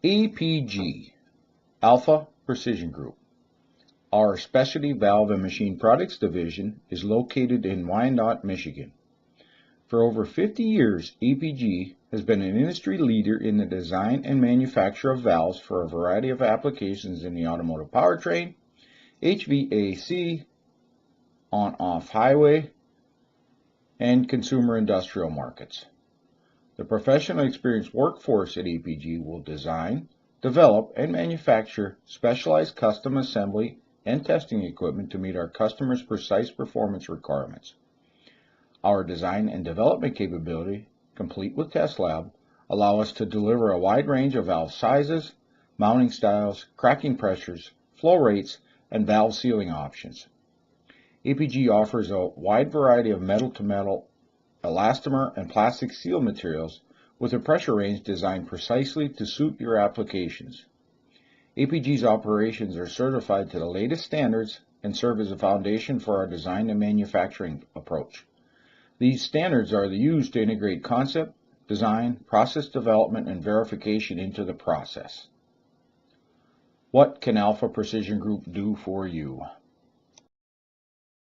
APG, Alpha Precision Group. Our Specialty Valve and Machine Products Division is located in Wyandotte, Michigan. For over 50 years, APG has been an industry leader in the design and manufacture of valves for a variety of applications in the automotive powertrain, HVAC, on-off highway, and consumer industrial markets. The professional experienced workforce at APG will design, develop, and manufacture specialized custom assembly and testing equipment to meet our customers' precise performance requirements. Our design and development capability, complete with test lab, allow us to deliver a wide range of valve sizes, mounting styles, cracking pressures, flow rates, and valve sealing options. APG offers a wide variety of metal-to-metal, elastomer, and plastic seal materials with a pressure range designed precisely to suit your applications. APG's operations are certified to the latest standards and serve as a foundation for our design and manufacturing approach. These standards are used to integrate concept, design, process development, and verification into the process. What can Alpha Precision Group do for you?